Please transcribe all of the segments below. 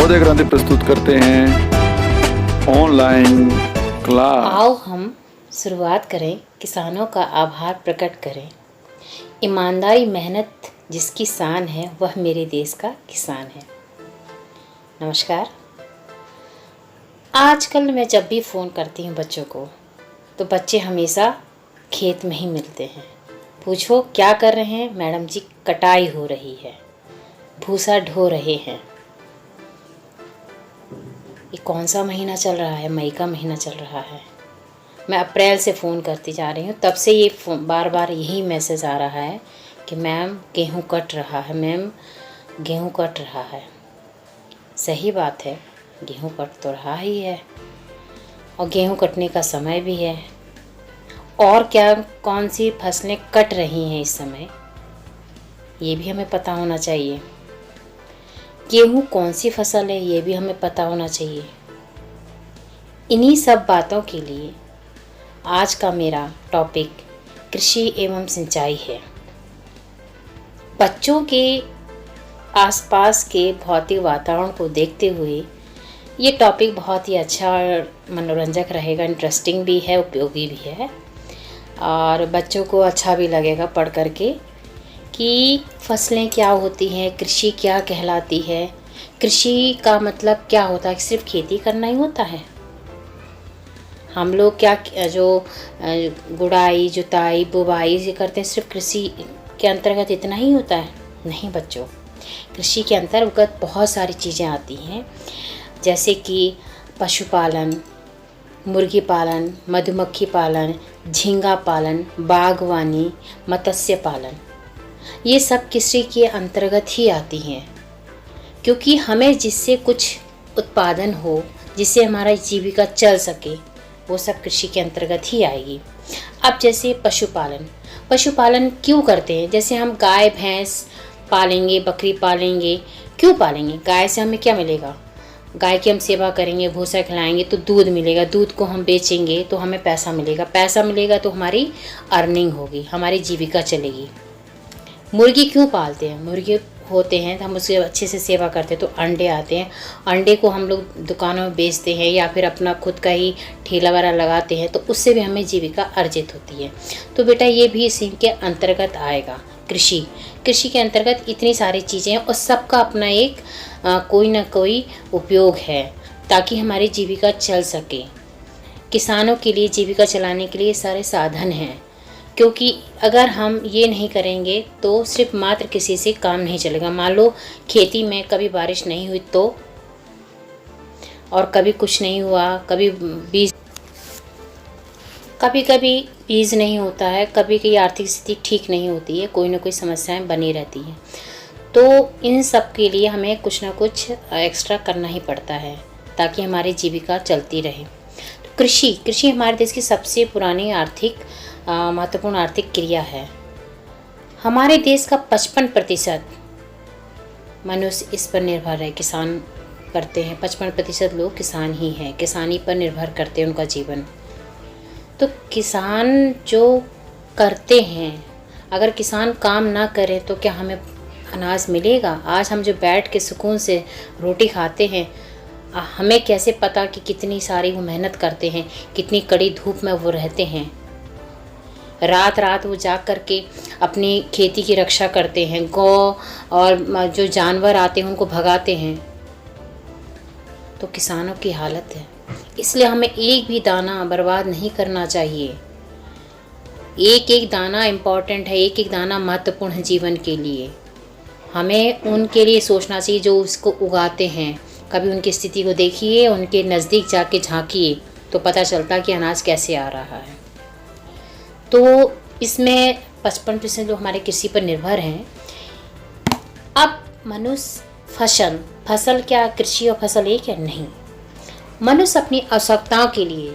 नवोदय क्रांति प्रस्तुत करते हैं ऑनलाइन क्लास। आओ हम शुरुआत करें, किसानों का आभार प्रकट करें। ईमानदारी मेहनत जिसकी शान है, वह मेरे देश का किसान है। नमस्कार। आजकल मैं जब भी फ़ोन करती हूँ बच्चों को, तो बच्चे हमेशा खेत में ही मिलते हैं। पूछो क्या कर रहे हैं? मैडम जी कटाई हो रही है, भूसा ढो रहे हैं। ये कौन सा महीना चल रहा है? मई का महीना चल रहा है। मैं अप्रैल से फ़ोन करती जा रही हूँ, तब से ये बार बार यही मैसेज आ रहा है कि मैम गेहूँ कट रहा है, मैम गेहूँ कट रहा है। सही बात है, गेहूँ कट तो रहा ही है और गेहूँ कटने का समय भी है। और क्या कौन सी फसलें कट रही हैं इस समय, ये भी हमें पता होना चाहिए। गेहूँ कौन सी फसल है, ये भी हमें पता होना चाहिए। इन्हीं सब बातों के लिए आज का मेरा टॉपिक कृषि एवं सिंचाई है। बच्चों के आसपास के भौतिक वातावरण को देखते हुए ये टॉपिक बहुत ही अच्छा और मनोरंजक रहेगा, इंटरेस्टिंग भी है, उपयोगी भी है और बच्चों को अच्छा भी लगेगा पढ़ करके कि फसलें क्या होती हैं, कृषि क्या कहलाती है, कृषि का मतलब क्या होता है। सिर्फ खेती करना ही होता है? हम लोग क्या जो गुड़ाई जुताई बुवाई ये करते हैं, सिर्फ कृषि के अंतर्गत इतना ही होता है? नहीं बच्चों, कृषि के अंतर्गत बहुत सारी चीज़ें आती हैं, जैसे कि पशुपालन, मुर्गी पालन, मधुमक्खी पालन, झींगा पालन, बागवानी, मत्स्य पालन, ये सब कृषि के अंतर्गत ही आती हैं। क्योंकि हमें जिससे कुछ उत्पादन हो, जिससे हमारा जीविका चल सके, वो सब कृषि के अंतर्गत ही आएगी। अब जैसे पशुपालन क्यों करते हैं? जैसे हम गाय भैंस पालेंगे, बकरी पालेंगे। क्यों पालेंगे? गाय से हमें क्या मिलेगा? गाय की हम सेवा करेंगे, भूसा खिलाएंगे तो दूध मिलेगा, दूध को हम बेचेंगे तो हमें पैसा मिलेगा, पैसा मिलेगा तो हमारी अर्निंग होगी, हमारी जीविका चलेगी। मुर्गी क्यों पालते हैं? मुर्गी होते हैं तो हम उसकी अच्छे से सेवा करते हैं तो अंडे आते हैं, अंडे को हम लोग दुकानों में बेचते हैं या फिर अपना खुद का ही ठेला वाला लगाते हैं, तो उससे भी हमें जीविका अर्जित होती है। तो बेटा ये भी इसी के अंतर्गत आएगा। कृषि के अंतर्गत इतनी सारी चीज़ें हैं और सबका अपना एक कोई ना कोई उपयोग है ताकि हमारी जीविका चल सके। किसानों के लिए जीविका चलाने के लिए सारे साधन हैं, क्योंकि अगर हम ये नहीं करेंगे तो सिर्फ मात्र किसी से काम नहीं चलेगा। मान लो खेती में कभी बारिश नहीं हुई तो, और कभी कुछ नहीं हुआ, कभी बीज नहीं होता है, कभी की आर्थिक स्थिति ठीक नहीं होती है, कोई ना कोई समस्याएं बनी रहती हैं। तो इन सब के लिए हमें कुछ ना कुछ एक्स्ट्रा करना ही पड़ता है ताकि हमारी जीविका चलती रहे। तो कृषि हमारे देश की सबसे पुरानी महत्वपूर्ण आर्थिक क्रिया है। हमारे देश का 55% मनुष्य इस पर निर्भर है, किसान करते हैं। 55% लोग किसान ही हैं, किसानी पर निर्भर करते हैं उनका जीवन। तो किसान जो करते हैं, अगर किसान काम ना करे तो क्या हमें अनाज मिलेगा? आज हम जो बैठ के सुकून से रोटी खाते हैं, हमें कैसे पता कि कितनी सारी वो मेहनत करते हैं, कितनी कड़ी धूप में वो रहते हैं, रात वो जाग करके अपनी खेती की रक्षा करते हैं, गौ और जो जानवर आते हैं उनको भगाते हैं। तो किसानों की हालत है। इसलिए हमें एक भी दाना बर्बाद नहीं करना चाहिए। एक एक दाना इम्पॉर्टेंट है, एक एक दाना महत्वपूर्ण है जीवन के लिए। हमें उनके लिए सोचना चाहिए जो उसको उगाते हैं। कभी उनकी स्थिति को देखिए, उनके नज़दीक जाके झांकिए तो पता चलता कि अनाज कैसे आ रहा है। तो इसमें 55% लोग हमारे कृषि पर निर्भर हैं। अब मनुष्य फसल क्या कृषि और फसल एक है? नहीं। मनुष्य अपनी आवश्यकताओं के लिए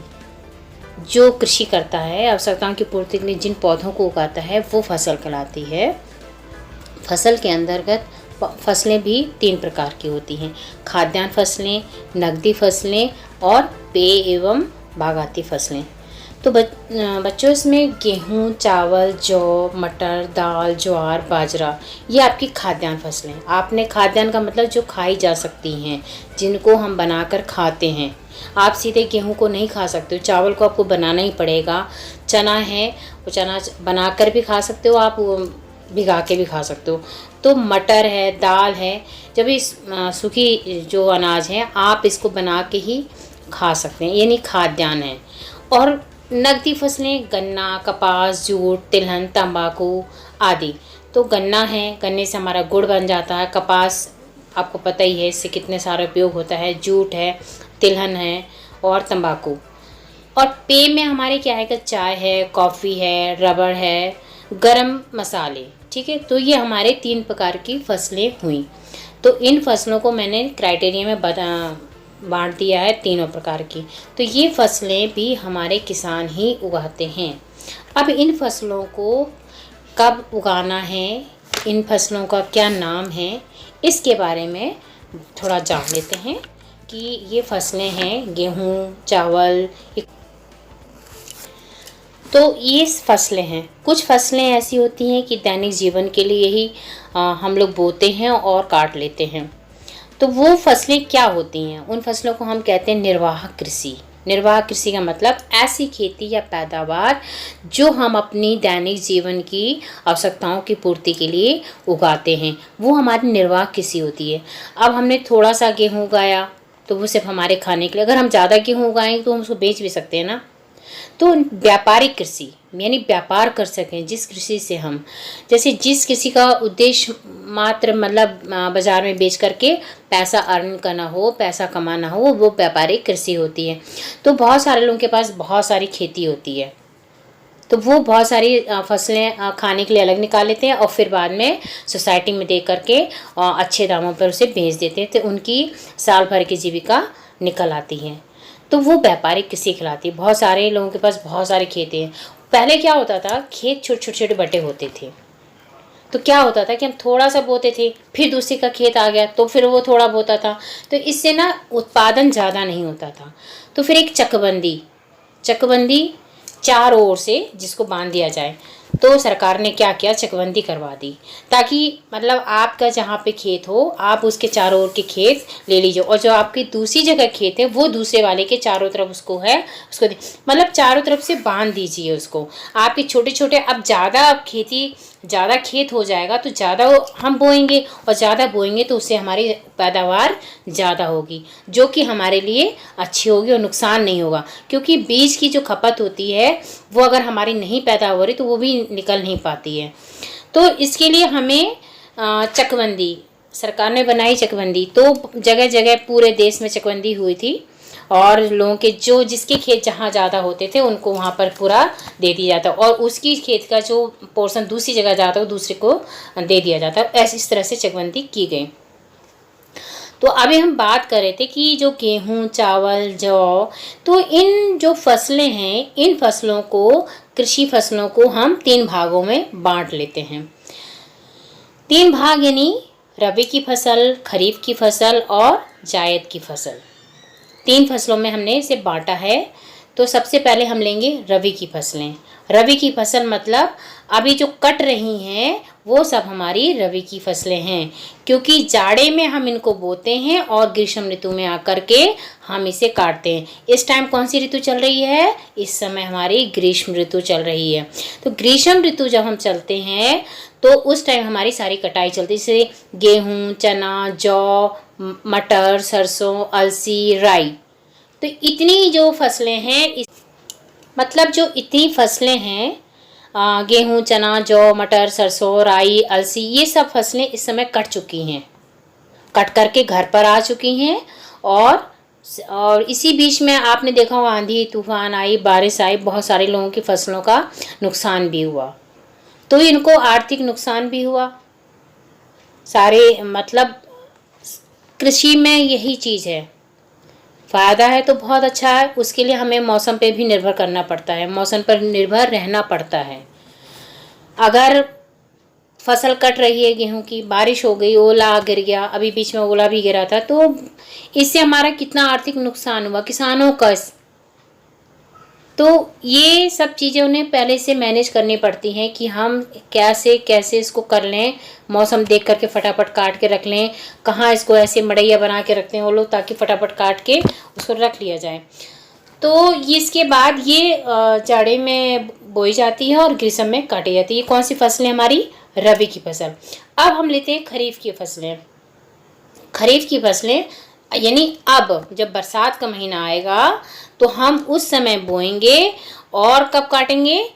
जो कृषि करता है, आवश्यकताओं की पूर्ति के लिए जिन पौधों को उगाता है, वो फसल कहलाती है। फसल के अंतर्गत फसलें भी 3 प्रकार की होती हैं: खाद्यान्न फसलें, नकदी फसलें और पेय एवं बागायती फसलें। तो तो बच्चों इसमें गेहूँ, चावल, जौ, मटर, दाल, ज्वार, बाजरा ये आपकी खाद्यान्न फसलें। आपने खाद्यान्न का मतलब जो खाई जा सकती हैं, जिनको हम बनाकर खाते हैं। आप सीधे गेहूं को नहीं खा सकते हो, चावल को आपको बनाना ही पड़ेगा। चना है, वो चना बनाकर भी खा सकते हो आप, वो भिगा के भी खा सकते हो। तो मटर है, दाल है, जब इस सूखी जो अनाज है आप इसको बना के ही खा सकते हैं, यानी खाद्यान्न है। और नकदी फसलें गन्ना, कपास, जूट, तिलहन, तंबाकू आदि। तो गन्ना है, गन्ने से हमारा गुड़ बन जाता है। कपास आपको पता ही है इससे कितने सारे उपयोग होता है। जूट है, तिलहन है और तंबाकू। और पेय में हमारे क्या है, चाय है, कॉफ़ी है, रबड़ है, गरम मसाले। ठीक है, तो ये हमारे 3 प्रकार की फसलें हुई। तो इन फसलों को मैंने क्राइटेरिया में बांट दिया है तीनों प्रकार की। तो ये फसलें भी हमारे किसान ही उगाते हैं। अब इन फसलों को कब उगाना है, इन फसलों का क्या नाम है, इसके बारे में थोड़ा जान लेते हैं कि ये फसलें हैं गेहूँ, चावल। तो ये फसलें हैं, कुछ फसलें ऐसी होती हैं कि दैनिक जीवन के लिए ही हम लोग बोते हैं और काट लेते हैं। तो वो फसलें क्या होती हैं, उन फसलों को हम कहते हैं निर्वाह कृषि। निर्वाह कृषि का मतलब ऐसी खेती या पैदावार जो हम अपनी दैनिक जीवन की आवश्यकताओं की पूर्ति के लिए उगाते हैं, वो हमारी निर्वाह कृषि होती है। अब हमने थोड़ा सा गेहूँ उगाया तो वो सिर्फ हमारे खाने के लिए, अगर हम ज़्यादा गेहूँ उगाएंगे तो हम उसको बेच भी सकते हैं ना। तो व्यापारिक कृषि यानी व्यापार कर सकें जिस कृषि से हम, जैसे जिस कृषि का उद्देश्य मात्र मतलब बाज़ार में बेच करके पैसा अर्न करना हो, पैसा कमाना हो, वो व्यापारिक कृषि होती है। तो बहुत सारे लोगों के पास बहुत सारी खेती होती है, तो वो बहुत सारी फसलें खाने के लिए अलग निकाल लेते हैं और फिर बाद में सोसाइटी में दे करके अच्छे दामों पर उसे बेच देते हैं, तो उनकी साल भर की जीविका निकल आती है। तो वो व्यापारिक कृषि कहलाती है। बहुत सारे लोगों के पास बहुत सारे खेत हैं। पहले क्या होता था, खेत छोटे छोटे बटे होते थे, तो क्या होता था कि हम थोड़ा सा बोते थे, फिर दूसरे का खेत आ गया तो फिर वो थोड़ा बोता था, तो इससे ना उत्पादन ज़्यादा नहीं होता था। तो फिर एक चकबंदी चारों ओर से जिसको बांध दिया जाए, तो सरकार ने क्या किया, चकबंदी करवा दी, ताकि मतलब आपका जहाँ पे खेत हो आप उसके चारों ओर के खेत ले लीजिए, और जो आपकी दूसरी जगह खेत है वो दूसरे वाले के चारों तरफ उसको है उसको मतलब चारों तरफ से बांध दीजिए उसको। आपके छोटे छोटे, अब ज़्यादा खेत हो जाएगा तो ज़्यादा हम बोएंगे, और ज़्यादा बोएंगे तो उससे हमारी पैदावार ज़्यादा होगी, जो कि हमारे लिए अच्छी होगी और नुकसान नहीं होगा। क्योंकि बीज की जो खपत होती है वो अगर हमारी नहीं पैदा हो रही तो वो भी निकल नहीं पाती है। तो इसके लिए हमें चकबंदी, सरकार ने बनाई चकबंदी, तो जगह जगह पूरे देश में चकबंदी हुई थी, और लोगों के जो जिसके खेत जहाँ ज़्यादा होते थे उनको वहाँ पर पूरा दे दिया जाता, और उसकी खेत का जो पोर्शन दूसरी जगह जाता है वो दूसरे को दे दिया जाता है। ऐसी इस तरह से चकबंदी की गई। तो अभी हम बात कर रहे थे कि जो गेहूँ, चावल, जौ, तो इन जो फसलें हैं, इन फसलों को, कृषि फसलों को हम 3 भागों में बांट लेते हैं। 3 भाग यानी रबी की फसल, खरीफ की फसल और जायद की फसल। 3 फसलों में हमने इसे बांटा है। तो सबसे पहले हम लेंगे रबी की फसलें। रबी की फसल मतलब अभी जो कट रही हैं वो सब हमारी रबी की फसलें हैं, क्योंकि जाड़े में हम इनको बोते हैं और ग्रीष्म ऋतु में आकर के हम इसे काटते हैं। इस टाइम कौन सी ऋतु चल रही है, इस समय हमारी ग्रीष्म ऋतु चल रही है। तो ग्रीष्म ऋतु जब हम चलते हैं तो उस टाइम हमारी सारी कटाई चलती है, जैसे गेहूँ, चना, जौ, मटर, सरसों, अलसी, राई। तो इतनी जो फसलें हैं, मतलब जो इतनी फसलें हैं, गेहूँ, चना, जौ, मटर, सरसों, राई, अलसी, ये सब फसलें इस समय कट चुकी हैं, कट करके घर पर आ चुकी हैं। और इसी बीच में आपने देखा होगा आंधी तूफान आई, बारिश आई, बहुत सारे लोगों की फसलों का नुकसान भी हुआ, तो इनको आर्थिक नुकसान भी हुआ सारे। मतलब कृषि में यही चीज़ है, फ़ायदा है तो बहुत अच्छा है, उसके लिए हमें मौसम पे भी निर्भर करना पड़ता है, मौसम पर निर्भर रहना पड़ता है। अगर फसल कट रही है गेहूं की, बारिश हो गई, ओला गिर गया, अभी बीच में ओला भी गिरा था, तो इससे हमारा कितना आर्थिक नुकसान हुआ किसानों का। तो ये सब चीज़ें उन्हें पहले से मैनेज करनी पड़ती हैं कि हम कैसे कैसे इसको कर लें, मौसम देख करके फटाफट काट के रख लें, कहाँ इसको ऐसे मड़ैया बना के रखते हैं वो लोग ताकि फटाफट काट के उसको रख लिया जाए। तो इसके बाद ये जाड़े में बोई जाती है और ग्रीष्म में काटी जाती है। ये कौन सी फसलें हमारी? रबी की फसल। अब हम लेते हैं खरीफ की फसलें। खरीफ की फसलें यानी अब जब बरसात का महीना आएगा तो हम उस समय बोएंगे और कब काटेंगे?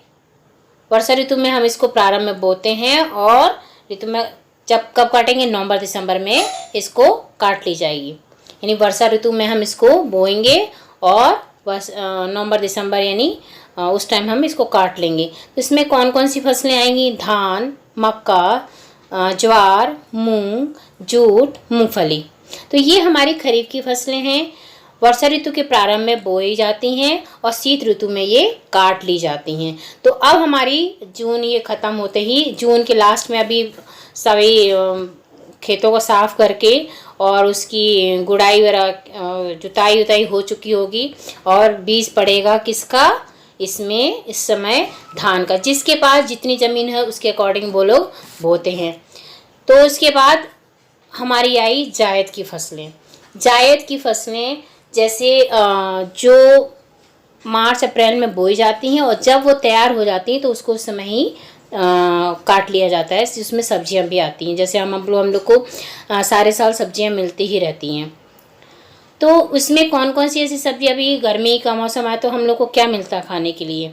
वर्षा ऋतु में हम इसको प्रारंभ में बोते हैं और ऋतु में जब कब काटेंगे? नवंबर दिसंबर में इसको काट ली जाएगी। यानी वर्षा ऋतु में हम इसको बोएंगे और नवंबर दिसंबर यानी उस टाइम हम इसको काट लेंगे। तो इसमें कौन कौन सी फसलें आएंगी? धान, मक्का, ज्वार, मूंग, जूट, मूंगफली। तो ये हमारी खरीफ की फसलें हैं। वर्षा ऋतु के प्रारंभ में बोई जाती हैं और शीत ऋतु में ये काट ली जाती हैं। तो अब हमारी जून ये ख़त्म होते ही, जून के लास्ट में अभी सभी खेतों को साफ करके और उसकी गुड़ाई वगैरह जुताई उताई हो चुकी होगी और बीज पड़ेगा किसका? इसमें इस समय धान का। जिसके पास जितनी ज़मीन है उसके अकॉर्डिंग वो लोग बोते हैं। तो उसके बाद हमारी आई जायद की फसलें। जायद की फसलें जैसे जो मार्च अप्रैल में बोई जाती हैं और जब वो तैयार हो जाती हैं तो उसको उस समय ही काट लिया जाता है। उसमें सब्जियां भी आती हैं, जैसे हम लोग को सारे साल सब्जियां मिलती ही रहती हैं। तो उसमें कौन कौन सी ऐसी सब्जी, अभी गर्मी का मौसम आया तो हम लोग को क्या मिलता है खाने के लिए?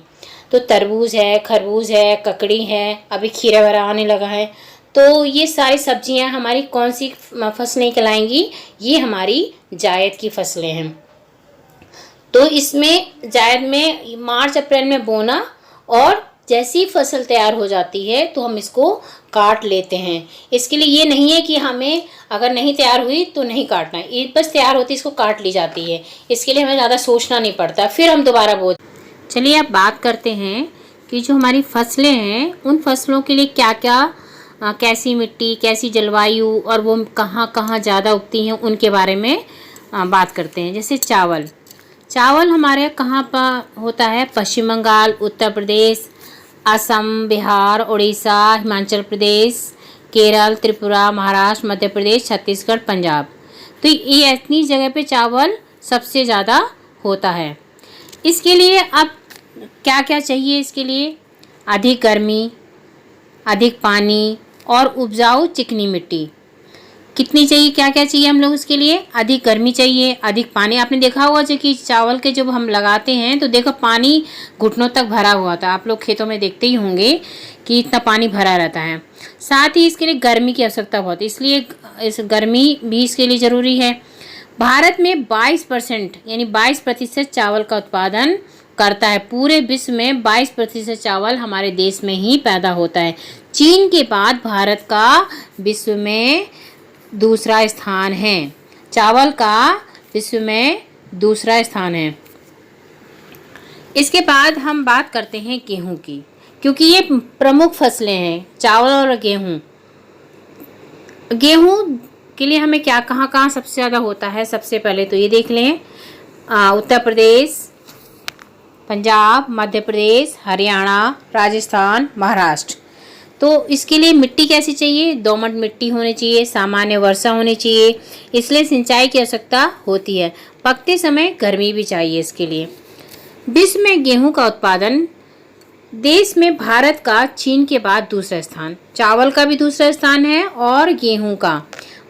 तो तरबूज है, खरबूज है, ककड़ी है, अभी खीरा वगैरह आने लगा है। तो ये सारी सब्जियां हमारी कौन सी फसलें कहलाएंगी? ये हमारी जायद की फसलें हैं। तो इसमें जायद में मार्च अप्रैल में बोना और जैसी फसल तैयार हो जाती है तो हम इसको काट लेते हैं। इसके लिए ये नहीं है कि हमें अगर नहीं तैयार हुई तो नहीं काटना है, ये बस तैयार होती है इसको काट ली जाती है। इसके लिए हमें ज़्यादा सोचना नहीं पड़ता, फिर हम दोबारा बो। चलिए अब बात करते हैं कि जो हमारी फसलें हैं उन फसलों के लिए क्या क्या कैसी मिट्टी, कैसी जलवायु और वो कहाँ कहाँ ज़्यादा उगती हैं उनके बारे में बात करते हैं। जैसे चावल। चावल हमारे कहाँ पर होता है? पश्चिम बंगाल, उत्तर प्रदेश, असम, बिहार, उड़ीसा, हिमाचल प्रदेश, केरल, त्रिपुरा, महाराष्ट्र, मध्य प्रदेश, छत्तीसगढ़, पंजाब। तो ये इतनी जगह पे चावल सबसे ज़्यादा होता है। इसके लिए अब क्या क्या चाहिए? इसके लिए अधिक गर्मी, अधिक पानी और उपजाऊ चिकनी मिट्टी। कितनी चाहिए? क्या क्या चाहिए हम लोग इसके लिए? अधिक गर्मी चाहिए, अधिक पानी। आपने देखा होगा जो कि चावल के जब हम लगाते हैं तो देखो पानी घुटनों तक भरा हुआ था। आप लोग खेतों में देखते ही होंगे कि इतना पानी भरा रहता है। साथ ही इसके लिए गर्मी की आवश्यकता बहुत है, इसलिए इस गर्मी भी इसके लिए ज़रूरी है। भारत में 22% यानी 22% चावल का उत्पादन करता है। पूरे विश्व में 22% चावल हमारे देश में ही पैदा होता है। चीन के बाद भारत का विश्व में दूसरा स्थान है। चावल का विश्व में दूसरा स्थान है। इसके बाद हम बात करते हैं गेहूं की, क्योंकि ये प्रमुख फसलें हैं, चावल और गेहूं। गेहूं के लिए हमें क्या कहाँ कहाँ सबसे ज़्यादा होता है? सबसे पहले तो ये देख लें, उत्तर प्रदेश, पंजाब, मध्य प्रदेश, हरियाणा, राजस्थान, महाराष्ट्र। तो इसके लिए मिट्टी कैसी चाहिए? दोमट मिट्टी होनी चाहिए, सामान्य वर्षा होनी चाहिए, इसलिए सिंचाई की आवश्यकता होती है। पकते समय गर्मी भी चाहिए इसके लिए। विश्व में गेहूं का उत्पादन देश में भारत का चीन के बाद दूसरा स्थान, चावल का भी दूसरा स्थान है और गेहूं का।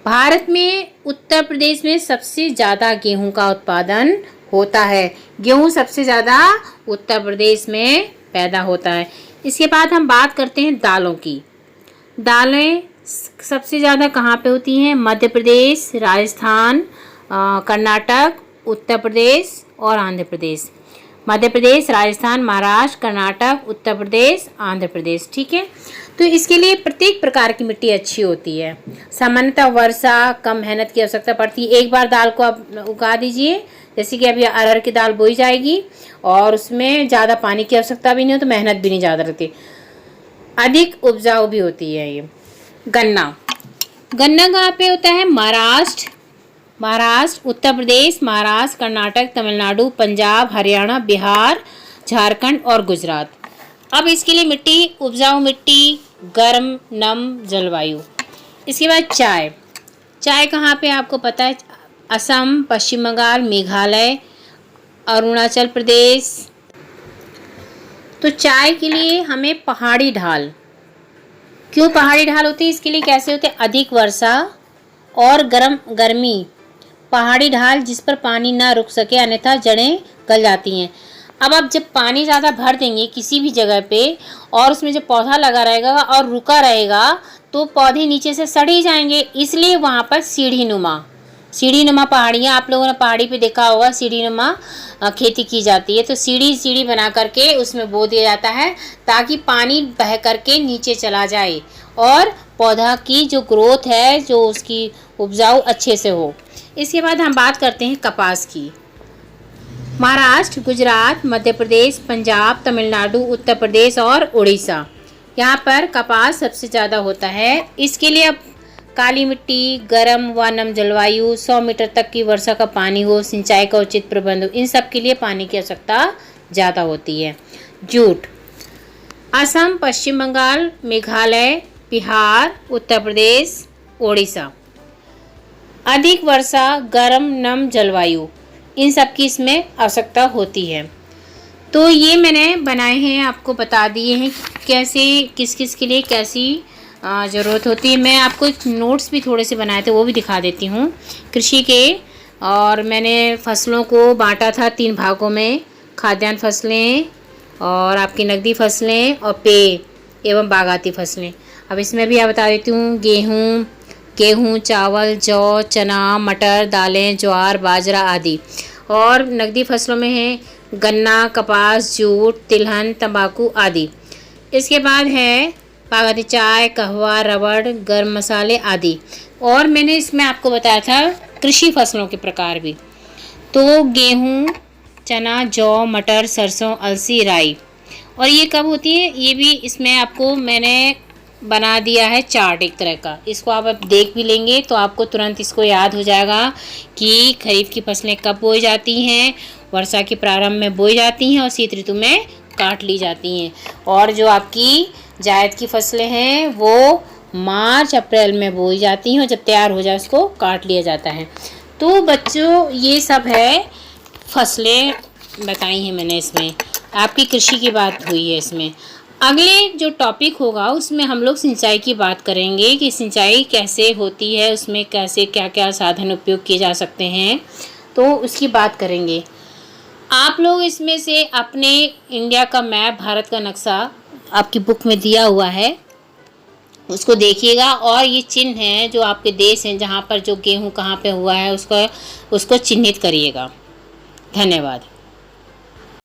भारत में उत्तर प्रदेश में सबसे ज़्यादा गेहूं का उत्पादन होता है। गेहूं सबसे ज़्यादा उत्तर प्रदेश में पैदा होता है। इसके बाद हम बात करते हैं दालों की। दालें सबसे ज़्यादा कहाँ पे होती हैं? मध्य प्रदेश, राजस्थान, कर्नाटक, उत्तर प्रदेश और आंध्र प्रदेश। मध्य प्रदेश, राजस्थान, महाराष्ट्र, कर्नाटक, उत्तर प्रदेश, आंध्र प्रदेश। ठीक है, तो इसके लिए प्रत्येक प्रकार की मिट्टी अच्छी होती है। सामान्यतः वर्षा, कम मेहनत की आवश्यकता पड़ती है। एक बार दाल को आप उगा दीजिए, जैसे कि अभी अरहर की दाल बोई जाएगी और उसमें ज़्यादा पानी की आवश्यकता भी नहीं हो तो मेहनत भी नहीं ज़्यादा रहती, अधिक उपजाऊ भी होती है। ये गन्ना कहाँ पे होता है? महाराष्ट्र, उत्तर प्रदेश, महाराष्ट्र, कर्नाटक, तमिलनाडु, पंजाब, हरियाणा, बिहार, झारखंड और गुजरात। अब इसके लिए मिट्टी, उपजाऊ मिट्टी, गर्म नम जलवायु। इसके बाद चाय। चाय कहाँ पे आपको पता है? असम, पश्चिम बंगाल, मेघालय, अरुणाचल प्रदेश। तो चाय के लिए हमें पहाड़ी ढाल। क्यों पहाड़ी ढाल होती है? इसके लिए कैसे होते हैं? अधिक वर्षा और गर्मी। पहाड़ी ढाल जिस पर पानी ना रुक सके, अन्यथा जड़ें गल जाती हैं। अब आप जब पानी ज़्यादा भर देंगे किसी भी जगह पे और उसमें जब पौधा लगा रहेगा और रुका रहेगा तो पौधे नीचे से सड़ ही जाएंगे। इसलिए वहाँ पर सीढ़ी नुमा पहाड़ियाँ, आप लोगों ने पहाड़ी पे देखा होगा सीढ़ी नुमा खेती की जाती है। तो सीढ़ी बना करके उसमें बो दिया जाता है ताकि पानी बह करके नीचे चला जाए और पौधा की जो ग्रोथ है, जो उसकी उपजाऊ अच्छे से हो। इसके बाद हम बात करते हैं कपास की। महाराष्ट्र, गुजरात, मध्य प्रदेश, पंजाब, तमिलनाडु, उत्तर प्रदेश और उड़ीसा, यहाँ पर कपास सबसे ज़्यादा होता है। इसके लिए अब काली मिट्टी, गर्म व नम जलवायु, 100 मीटर तक की वर्षा का पानी हो, सिंचाई का उचित प्रबंध हो, इन सब के लिए पानी की आवश्यकता ज़्यादा होती है। जूट। असम, पश्चिम बंगाल, मेघालय, बिहार, उत्तर प्रदेश, ओडिशा। अधिक वर्षा, गर्म नम जलवायु, इन सब की इसमें आवश्यकता होती है। तो ये मैंने बनाए हैं, आपको बता दिए हैं कैसे किस किस के लिए कैसी ज़रूरत होती है। मैं आपको एक नोट्स भी थोड़े से बनाए थे, वो भी दिखा देती हूँ कृषि के। और मैंने फसलों को बांटा था 3 भागों में: खाद्यान्न फसलें और आपकी नकदी फसलें और पेय एवं बागाती फसलें। अब इसमें भी आप बता देती हूँ गेहूँ, चावल, जौ, चना, मटर, दालें, ज्वार, बाजरा आदि। और नकदी फसलों में है गन्ना, कपास, जूट, तिलहन, तंबाकू आदि। इसके बाद है बागाती चाय, कहवा, रबड़, गर्म मसाले आदि। और मैंने इसमें आपको बताया था कृषि फसलों के प्रकार भी। तो गेहूँ, चना, जौ, मटर, सरसों, अलसी, राई। और ये कब होती है? ये भी इसमें आपको मैंने बना दिया है चार्ट एक तरह का। इसको आप देख भी लेंगे तो आपको तुरंत इसको याद हो जाएगा कि खरीफ की फसलें कब बोई जाती हैं, वर्षा के प्रारंभ में बोई जाती हैं और शीत ऋतु में काट ली जाती हैं। और जो आपकी जायद की फसलें हैं वो मार्च अप्रैल में बोई जाती हैं और जब तैयार हो जाए उसको काट लिया जाता है। तो बच्चों ये सब है, फसलें बताई हैं मैंने। इसमें आपकी कृषि की बात हुई है। इसमें अगले जो टॉपिक होगा उसमें हम लोग सिंचाई की बात करेंगे कि सिंचाई कैसे होती है, उसमें कैसे क्या क्या साधन उपयोग किए जा सकते हैं, तो उसकी बात करेंगे। आप लोग इसमें से अपने इंडिया का मैप, भारत का नक्शा आपकी बुक में दिया हुआ है, उसको देखिएगा। और ये चिन्ह हैं जो आपके देश हैं जहाँ पर जो गेहूँ कहाँ पे हुआ है उसको चिन्हित करिएगा। धन्यवाद।